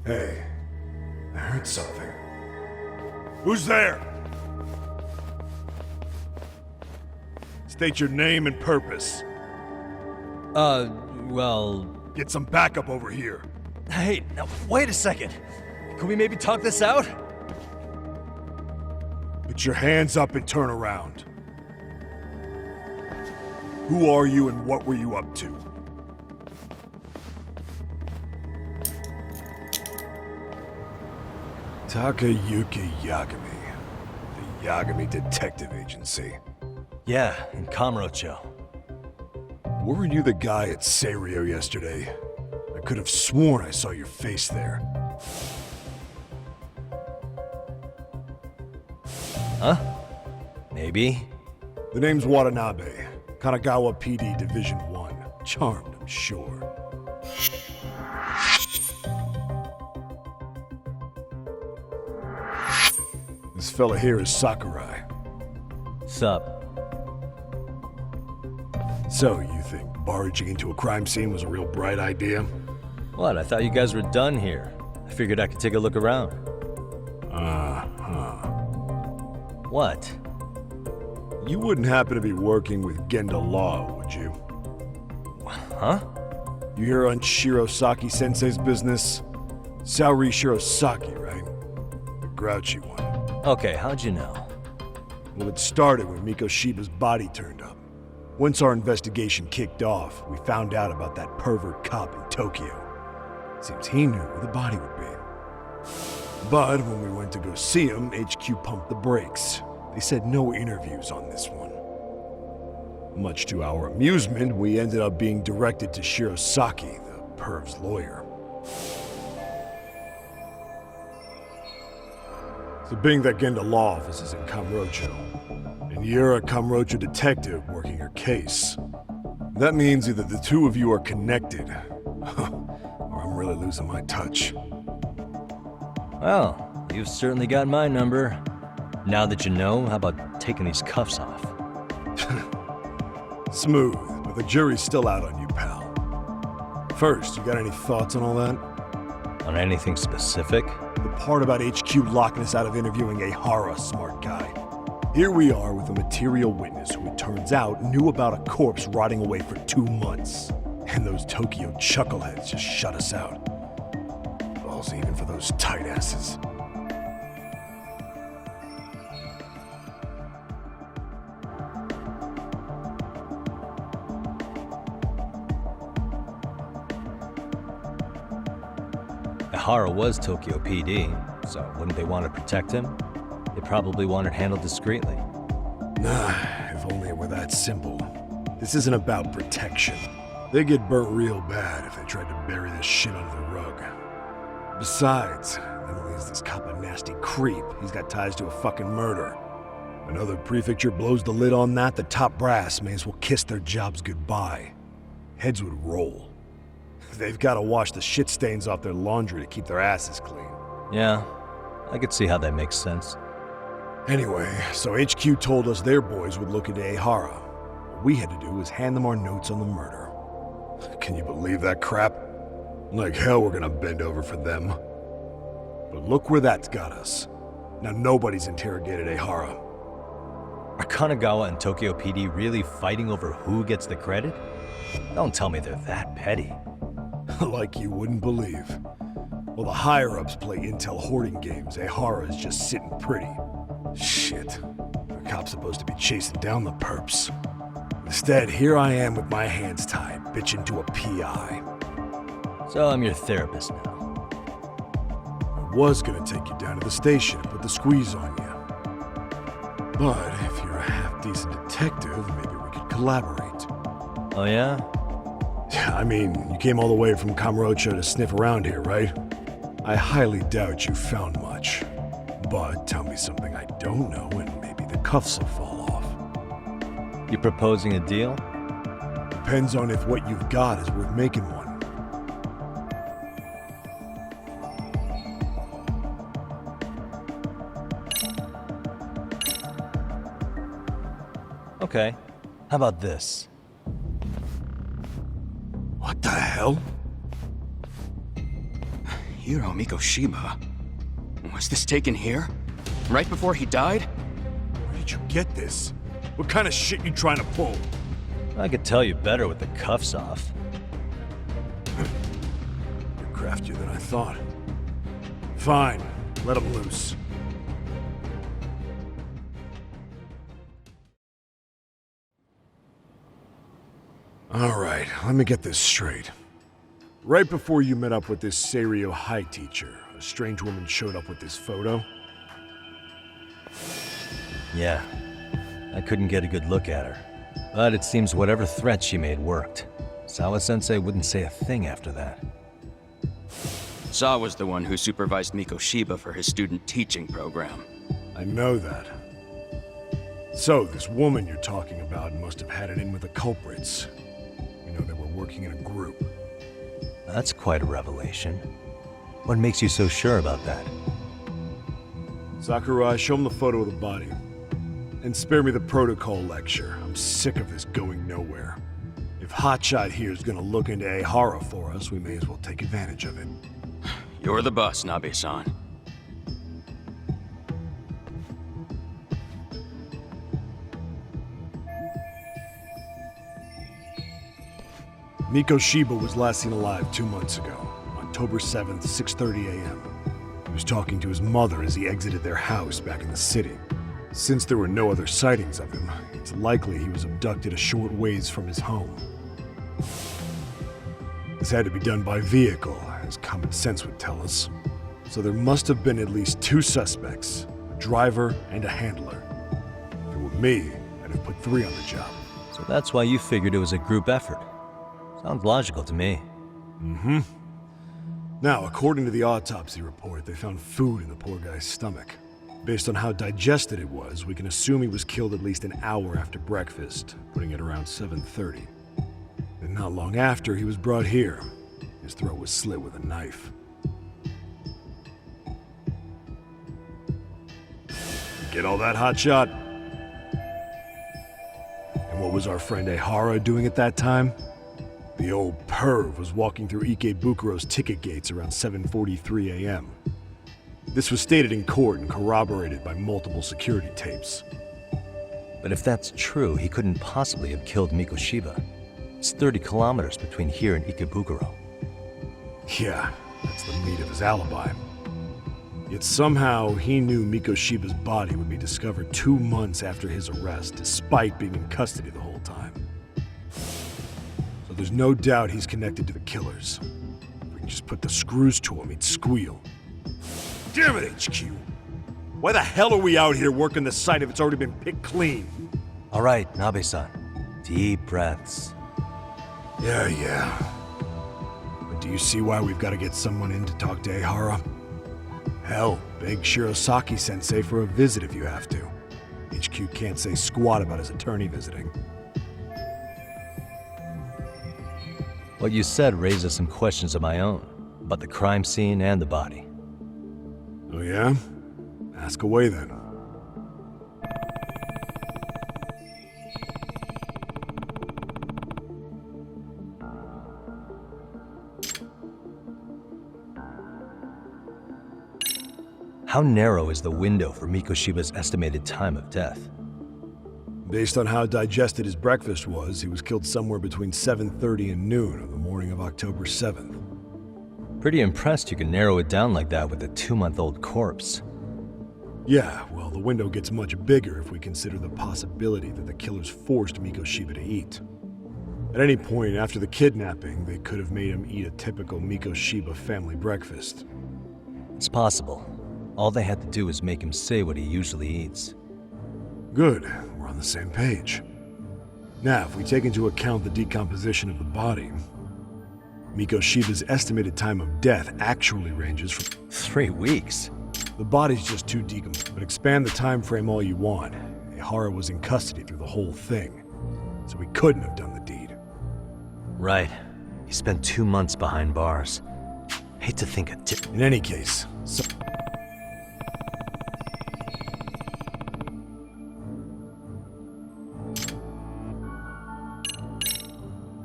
Hey, I heard something. Who's there? State your name and purpose. Well... Get some backup over here. Hey, now, wait a second. Can we maybe talk this out? Put your hands up and turn around. Who are you and what were you up to? Takayuki Yagami. The Yagami Detective Agency. Yeah, in Kamurocho. Weren't you the guy at Seirio yesterday? I could have sworn I saw your face there. Huh? Maybe. The name's Watanabe. Kanagawa PD Division 1. Charmed, I'm sure. This fella here is Sakurai. Sup? So, you think barging into a crime scene was a real bright idea? What, I thought you guys were done here. I figured I could take a look around. Uh-huh. What? You wouldn't happen to be working with Genda Law, would you? Huh? You hear on Shirosaki-sensei's business? Saori Shirosaki, right? The grouchy one. Okay, how'd you know? Well, it started when Mikoshiba's body turned up. Once our investigation kicked off, we found out about that pervert cop in Tokyo. Seems he knew where the body would be. But when we went to go see him, HQ pumped the brakes. They said no interviews on this one. Much to our amusement, we ended up being directed to Shirosaki, the perv's lawyer. So being that Genda Law office is in Kamurocho, and you're a Kamurocho detective working your case, that means either the two of you are connected, or I'm really losing my touch. Well, you've certainly got my number. Now that you know, how about taking these cuffs off? Smooth, but the jury's still out on you, pal. First, you got any thoughts on all that? On anything specific? The part about HQ locking us out of interviewing a Hara smart guy. Here we are with a material witness who it turns out knew about a corpse rotting away for 2 months. And those Tokyo chuckleheads just shut us out. Balls even for those tight asses. Ihara was Tokyo PD, so wouldn't they want to protect him? They probably want it handled discreetly. Nah, if only it were that simple. This isn't about protection. They get burnt real bad if they tried to bury this shit under the rug. Besides, not only is this cop a nasty creep, he's got ties to a fucking murder. Another prefecture blows the lid on that, the top brass may as well kiss their jobs goodbye. Heads would roll. They've got to wash the shit stains off their laundry to keep their asses clean. Yeah, I could see how that makes sense. Anyway, so HQ told us their boys would look into Ehara. What we had to do was hand them our notes on the murder. Can you believe that crap? Like hell we're gonna bend over for them. But look where that's got us. Now nobody's interrogated Ehara. Are Kanagawa and Tokyo PD really fighting over who gets the credit? Don't tell me they're that petty. Like you wouldn't believe. Well, the higher-ups play intel hoarding games. Ehara is just sitting pretty. Shit. The cop's supposed to be chasing down the perps. Instead, here I am with my hands tied, bitching to a PI. So I'm your therapist now. I was gonna take you down to the station and put the squeeze on you. But if you're a half-decent detective, maybe we could collaborate. Oh yeah? I mean, you came all the way from Kamurocho to sniff around here, right? I highly doubt you found much. But tell me something I don't know and maybe the cuffs will fall off. You proposing a deal? Depends on if what you've got is worth making one. Okay. How about this? What the hell? Hiro Mikoshiba? Was this taken here? Right before he died? Where did you get this? What kind of shit you trying to pull? I could tell you better with the cuffs off. You're craftier than I thought. Fine, let him loose. All right, let me get this straight. Right before you met up with this Seiryo High teacher, a strange woman showed up with this photo. Yeah, I couldn't get a good look at her. But it seems whatever threat she made worked. Sawa-sensei wouldn't say a thing after that. Saw was the one who supervised Mikoshiba for his student teaching program. I know that. So, this woman you're talking about must have had it in with the culprits. You know, they were working in a group. That's quite a revelation. What makes you so sure about that? Sakurai, show him the photo of the body. And spare me the protocol lecture. I'm sick of this going nowhere. If Hotshot here is gonna look into Ehara for us, we may as well take advantage of it. You're the boss, Nabe-san. Mikoshiba was last seen alive 2 months ago, October 7th, 6:30 a.m. He was talking to his mother as he exited their house back in the city. Since there were no other sightings of him, it's likely he was abducted a short ways from his home. This had to be done by vehicle, as common sense would tell us. So there must have been at least 2 suspects, a driver and a handler. If it were me, I'd have put 3 on the job. So that's why you figured it was a group effort. Sounds logical to me. Mm-hmm. Now, according to the autopsy report, they found food in the poor guy's stomach. Based on how digested it was, we can assume he was killed at least an hour after breakfast, putting it around 7:30. And not long after, he was brought here. His throat was slit with a knife. Get all that, Hotshot? And what was our friend Ehara doing at that time? The old perv was walking through Ikebukuro's ticket gates around 7:43 a.m. This was stated in court and corroborated by multiple security tapes. But if that's true, he couldn't possibly have killed Mikoshiba. It's 30 kilometers between here and Ikebukuro. Yeah, that's the meat of his alibi. Yet somehow he knew Mikoshiba's body would be discovered 2 months after his arrest, despite being in custody the whole time. So there's no doubt he's connected to the killers. If we can just put the screws to him, he'd squeal. Damn it, HQ! Why the hell are we out here working the site if it's already been picked clean? All right, Nabe-san. Deep breaths. Yeah. But do you see why we've got to get someone in to talk to Ehara? Hell, beg Shirosaki-sensei for a visit if you have to. HQ can't say squat about his attorney visiting. What you said raises some questions of my own, about the crime scene and the body. Oh yeah? Ask away then. How narrow is the window for Mikoshiba's estimated time of death? Based on how digested his breakfast was, he was killed somewhere between 7:30 and noon on the morning of October 7th. Pretty impressed you can narrow it down like that with a 2-month-old corpse. Yeah, well, the window gets much bigger if we consider the possibility that the killers forced Mikoshiba to eat. At any point after the kidnapping, they could have made him eat a typical Mikoshiba family breakfast. It's possible. All they had to do was make him say what he usually eats. Good, we're on the same page. Now, if we take into account the decomposition of the body, Mikoshiba's estimated time of death actually ranges from 3 weeks? The body's just too decomposed, but expand the time frame all you want. Ehara was in custody through the whole thing, so he couldn't have done the deed. Right. He spent 2 months behind bars. Hate to think of In any case, so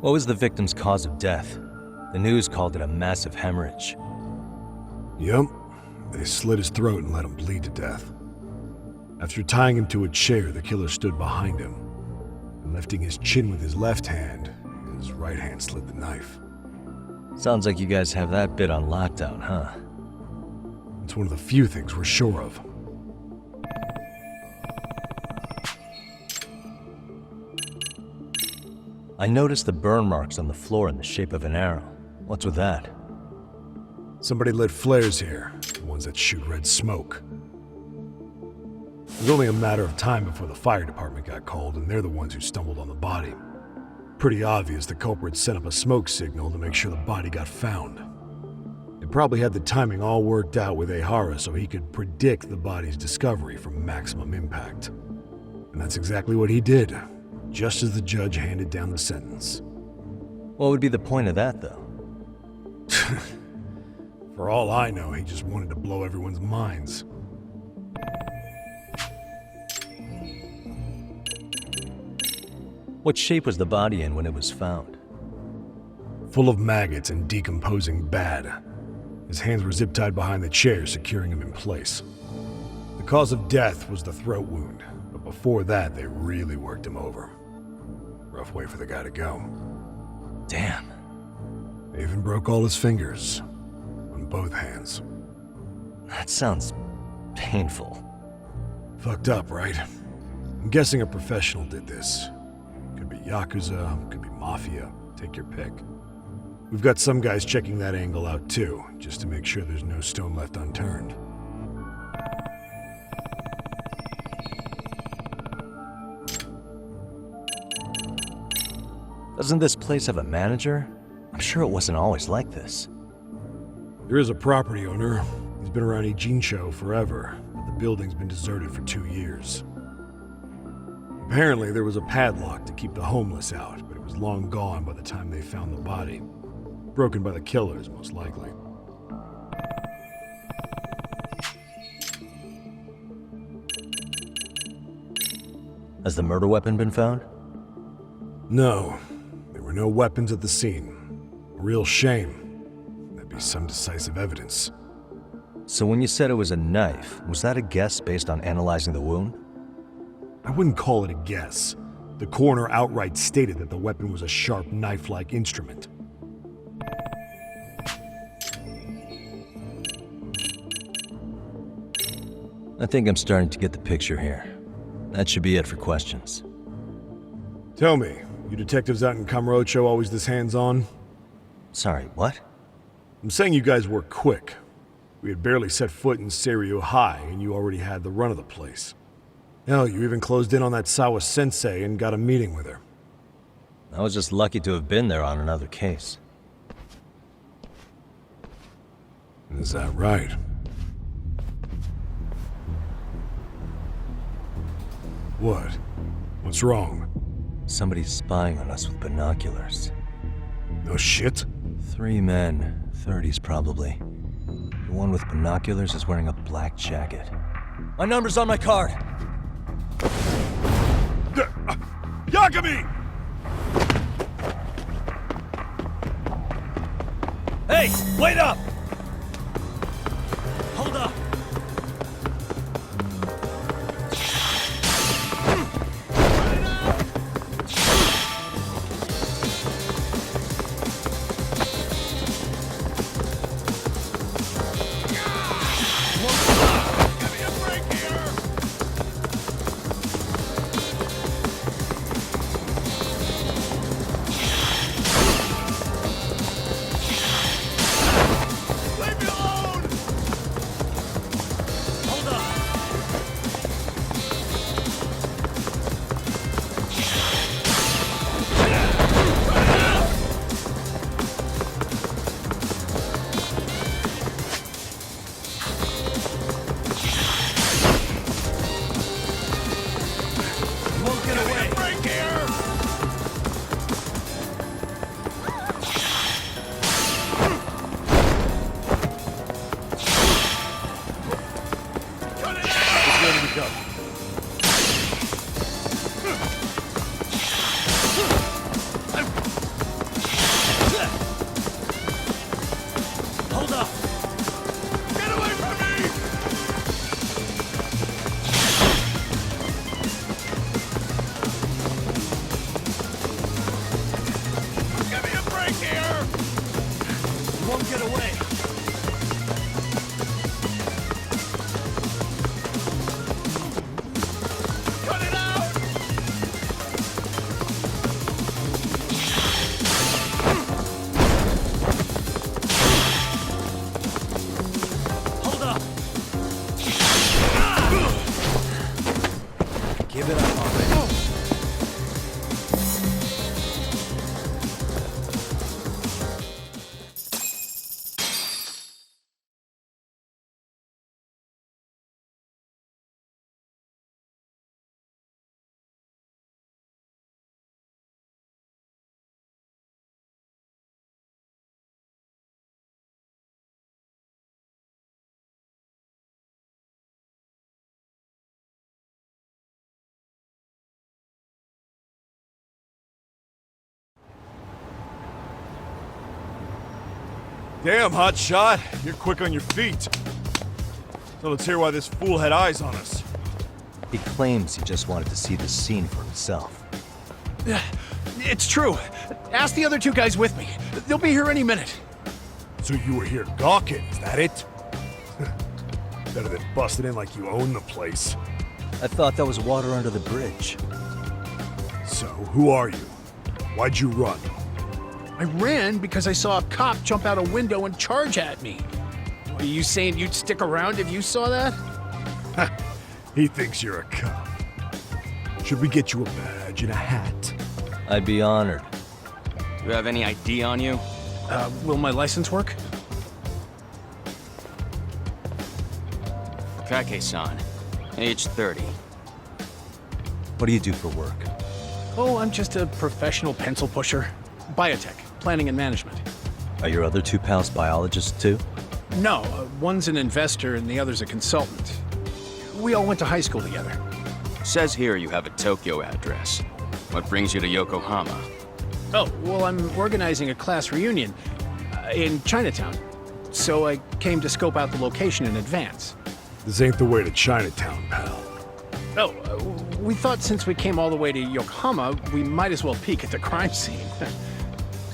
What was the victim's cause of death? The news called it a massive hemorrhage. Yup. They slit his throat and let him bleed to death. After tying him to a chair, the killer stood behind him. And lifting his chin with his left hand, his right hand slid the knife. Sounds like you guys have that bit on lockdown, huh? It's one of the few things we're sure of. I noticed the burn marks on the floor in the shape of an arrow. What's with that? Somebody lit flares here, the ones that shoot red smoke. It was only a matter of time before the fire department got called, and they're the ones who stumbled on the body. Pretty obvious the culprit set up a smoke signal to make sure the body got found. They probably had the timing all worked out with Ehara so he could predict the body's discovery from maximum impact. And that's exactly what he did, just as the judge handed down the sentence. What would be the point of that, though? For all I know, he just wanted to blow everyone's minds. What shape was the body in when it was found? Full of maggots and decomposing bad. His hands were zip-tied behind the chair, securing him in place. The cause of death was the throat wound, but before that, they really worked him over. Rough way for the guy to go. Damn. They even broke all his fingers. On both hands. That sounds painful. Fucked up, right? I'm guessing a professional did this. Could be Yakuza, could be Mafia. Take your pick. We've got some guys checking that angle out too, just to make sure there's no stone left unturned. Doesn't this place have a manager? I'm sure it wasn't always like this. There is a property owner. He's been around Ijincho forever, but the building's been deserted for 2 years. Apparently, there was a padlock to keep the homeless out, but it was long gone by the time they found the body. Broken by the killers, most likely. Has the murder weapon been found? No, there were no weapons at the scene. A real shame. That'd be some decisive evidence. So when you said it was a knife, was that a guess based on analyzing the wound? I wouldn't call it a guess. The coroner outright stated that the weapon was a sharp knife-like instrument. I think I'm starting to get the picture here. That should be it for questions. Tell me, you detectives out in Kamurocho always this hands-on? Sorry, what? I'm saying you guys work quick. We had barely set foot in Seiryu High, and you already had the run of the place. Hell, you even closed in on that Sawa sensei and got a meeting with her. I was just lucky to have been there on another case. Is that right? What? What's wrong? Somebody's spying on us with binoculars. No shit? 3 men, 30s probably. The one with binoculars is wearing a black jacket. My number's on my card! Yakami! Hey, wait up! Hold up! Damn, hot shot. You're quick on your feet. So let's hear why this fool had eyes on us. He claims he just wanted to see the scene for himself. It's true. Ask the other two guys with me. They'll be here any minute. So you were here gawking, is that it? Better than busting in like you own the place. I thought that was water under the bridge. So, who are you? Why'd you run? I ran because I saw a cop jump out a window and charge at me. Are you saying you'd stick around if you saw that? He thinks you're a cop. Should we get you a badge and a hat? I'd be honored. Do you have any ID on you? Will my license work? Kake-san, age 30. What do you do for work? Oh, I'm just a professional pencil pusher. Biotech, planning and management. Are your other two pals biologists too? No, one's an investor and the other's a consultant. We all went to high school together. Says here you have a Tokyo address. What brings you to Yokohama? Oh, well, I'm organizing a class reunion in Chinatown. So I came to scope out the location in advance. This ain't the way to Chinatown, pal. Oh, we thought since we came all the way to Yokohama, we might as well peek at the crime scene.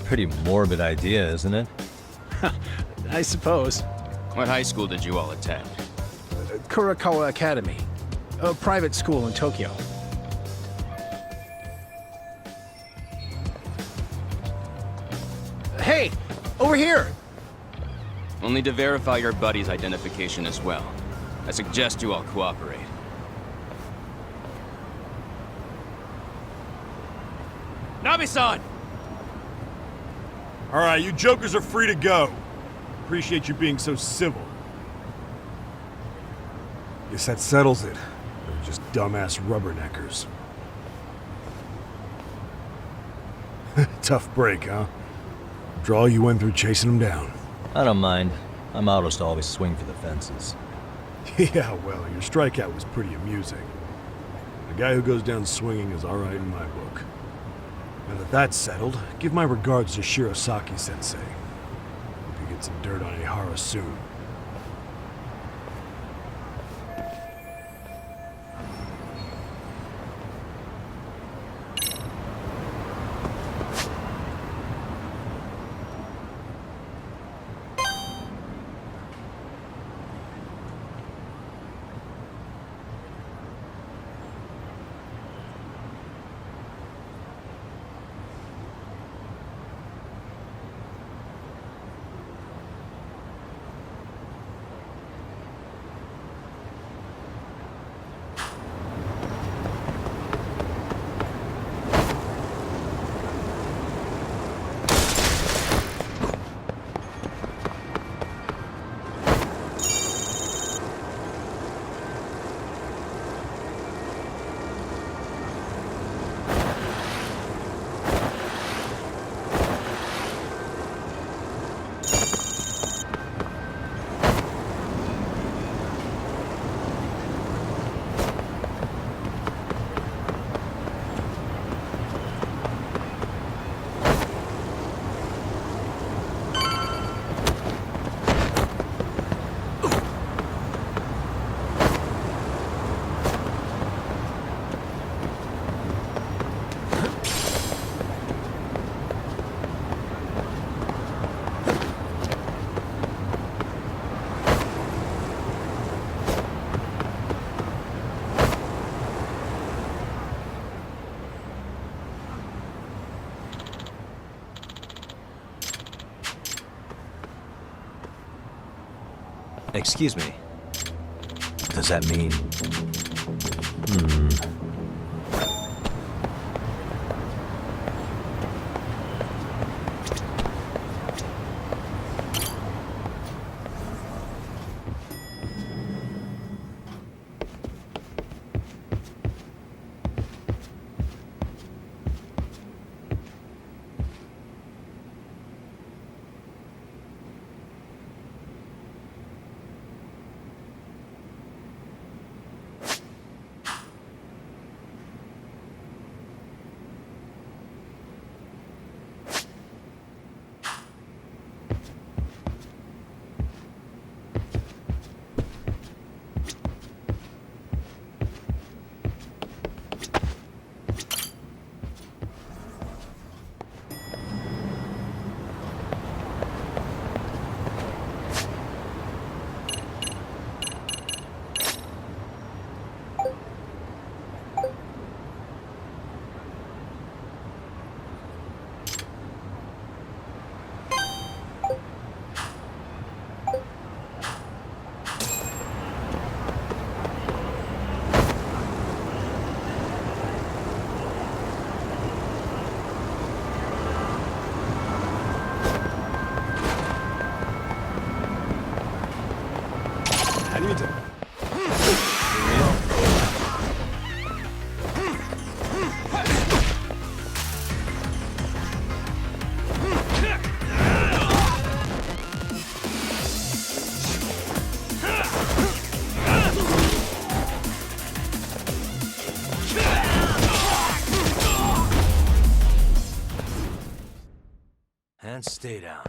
Pretty morbid idea, isn't it? I suppose. What high school did you all attend? Kurakawa Academy, a private school in Tokyo. Hey, over here! We'll need to verify your buddy's identification as well. I suggest you all cooperate. Nabe-san! All right, you jokers are free to go. Appreciate you being so civil. Guess that settles it. They're just dumbass rubberneckers. Tough break, huh? Draw you went through chasing them down. I don't mind. I'm autos to always swing for the fences. Yeah, well, your strikeout was pretty amusing. The guy who goes down swinging is alright in my book. Now that that's settled, give my regards to Shirosaki-sensei. Hope you get some dirt on Ihara soon. Excuse me. Does that mean... and stay down.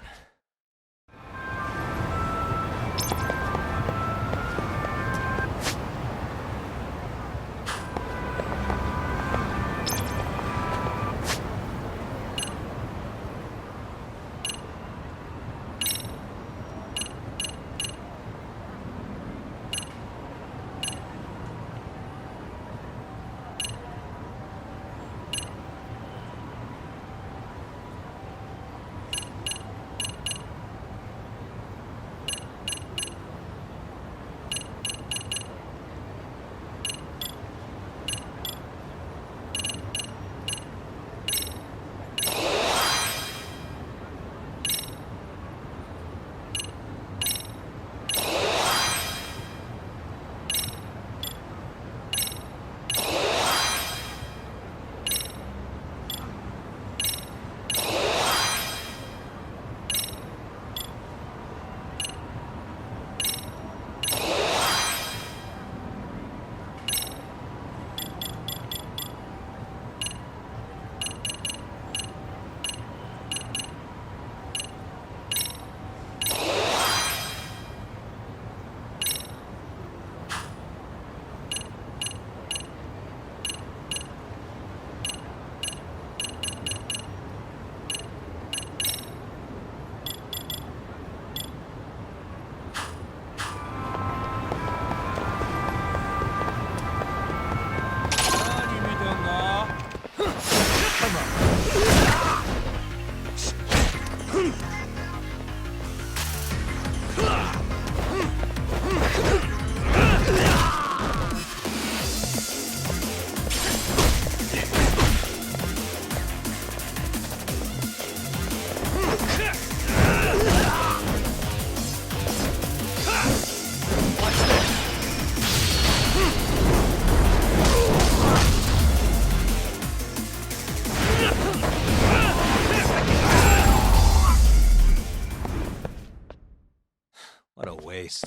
What a waste.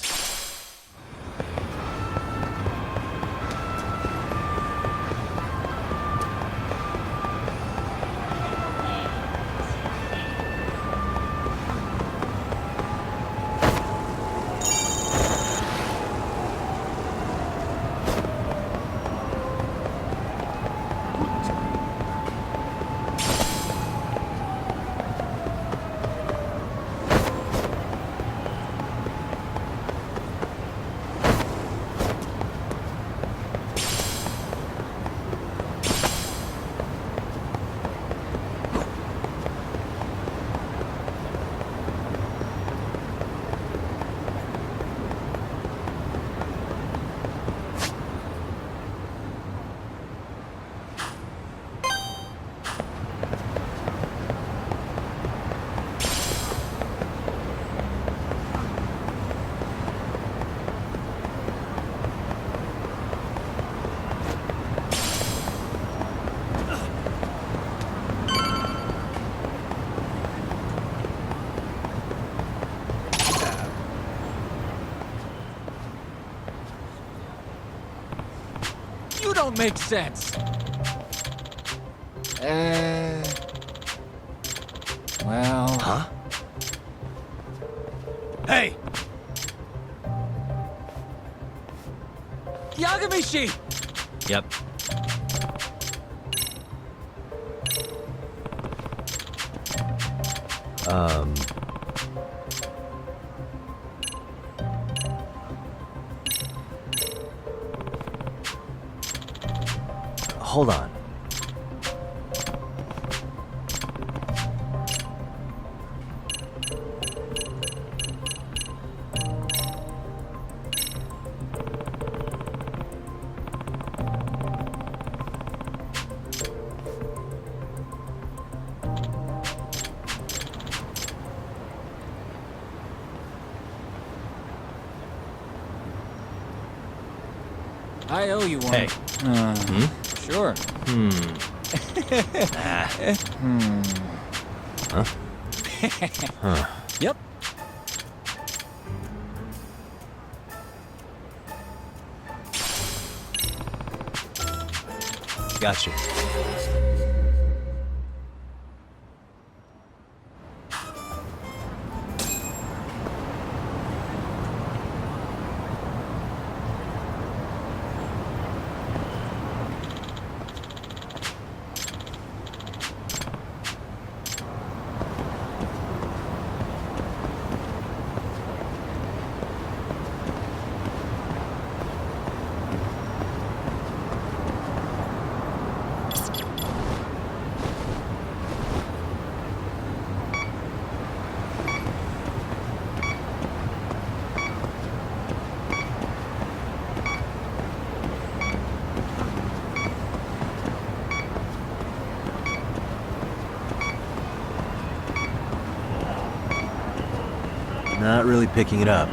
You don't make sense. Well... Huh? Hey! Yagamishi! Yep. Hold on. I owe you one. Hey. Sure. Huh? Huh. Yep. Got you. Not really picking it up.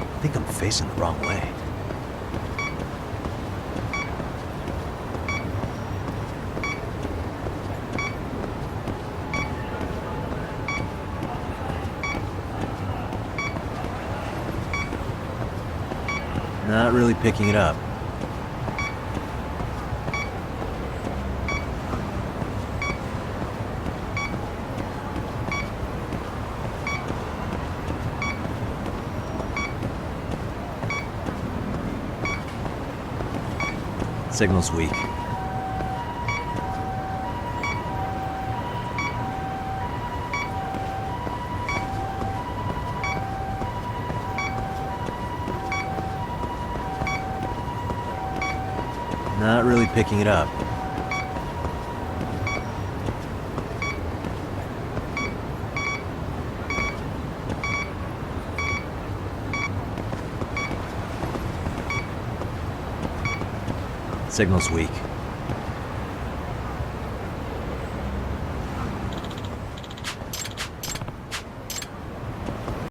I think I'm facing the wrong way. Not really picking it up. Signal's weak. Not really picking it up. Signal's weak.